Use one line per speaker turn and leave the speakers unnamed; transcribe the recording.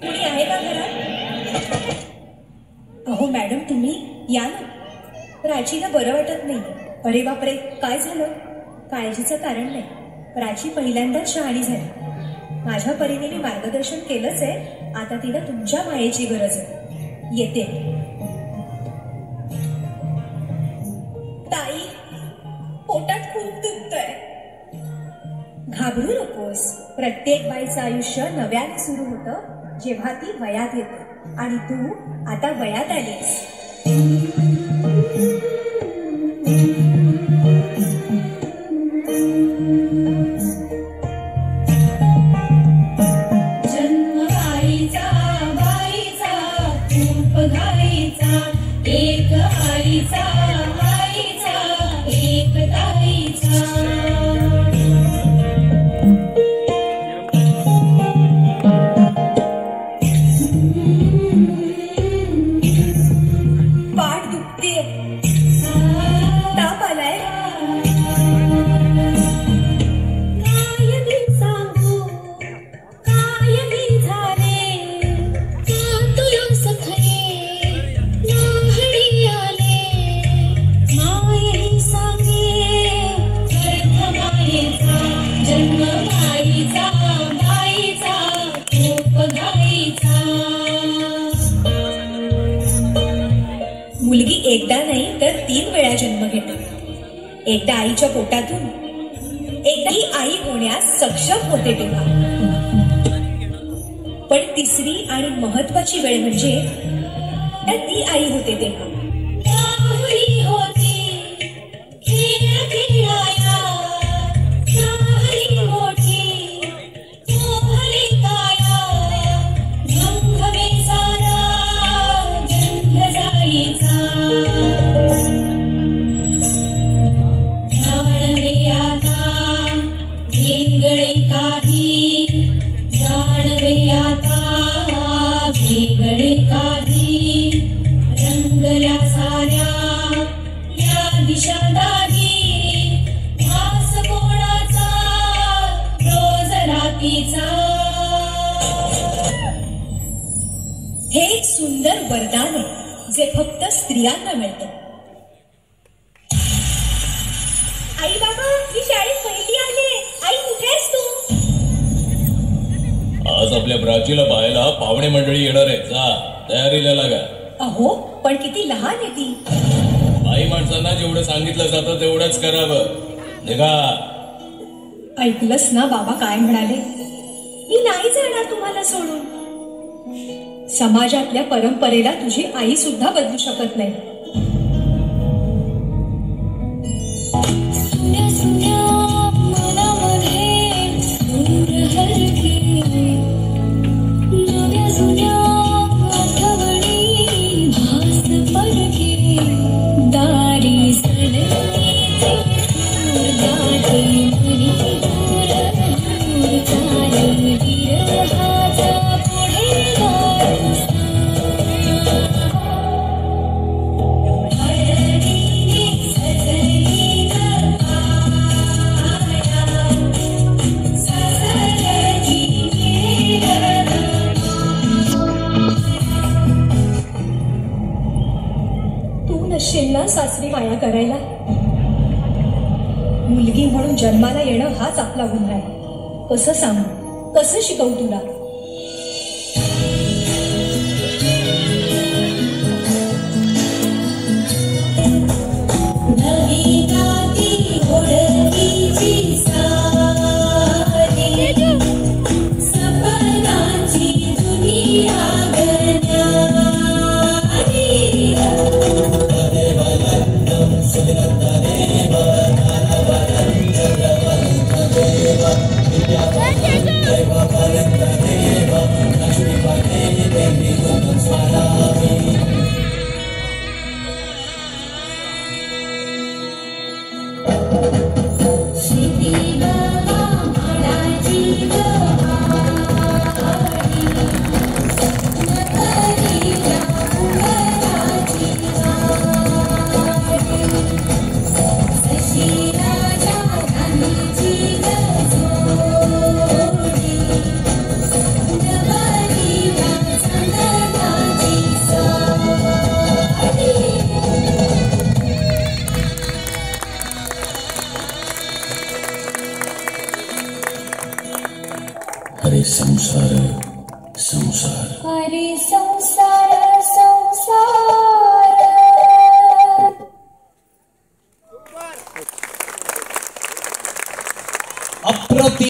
कोणी आहे का घरात? अहो मॅडम, तुम्ही या ना. प्राचीला बरं वाटत नाही. अरे बापरे, काय झालं? काळजीचं कारण नाही. प्राची पहिल्यांदाच शहाणी झाली. माझ्या परीने मी मार्गदर्शन केलंच आहे. आता तिला तुमच्या मायेची गरज आहे. येते. ताई, पोटात खूप दुखतंय. घाबरू नकोस. प्रत्येक बाईचं आयुष्य नव्याने सुरू होतं जेव्हा ती वयात येते. आणि तू आता वयात आलीस.
जन्म आईचा बाईचा खूप घाईचा, एक आईचा आईचा एक ताईचा.
मुलगी एकदा नाही तर 3 वेळा जन्म घेते. एकदा आईच्या पोटातून, एकदा ही आई होण्यास सक्षम होते तेव्हा. पण तिसरी आणि महत्वाची वेळ म्हणजे ती आई होते तेव्हा. हे एक सुंदर वरदान आहे जे फक्त स्त्रियांना मिळतं. आई बाबा, मी शाळेत पहिली आले. आई, कुठे आहेस तू?
आज आपल्या प्राचीला पाहायला पाहुणे मंडळी येणार आहेत. जा, तयारीला लागा.
अहो, पण किती लहान आहे ती.
बाई माणसांना जेवढं सांगितलं जातं तेवढंच करावं. निघा.
ऐकलंस ना बाबा काय म्हणाले? मी नाही जाणार तुम्हाला सोडून. समाजातल्या परंपरेला तुझी आई सुद्धा बदलू शकत नाही. सासरी माया करायला. मुलगी म्हणून जन्माला येणं हाच आपला गुन्हा आहे. कसं सांगू, कसं शिकवू तुला?
Thank you.
अरे संसार संसार
अरे संसार संसार
अप्रतिम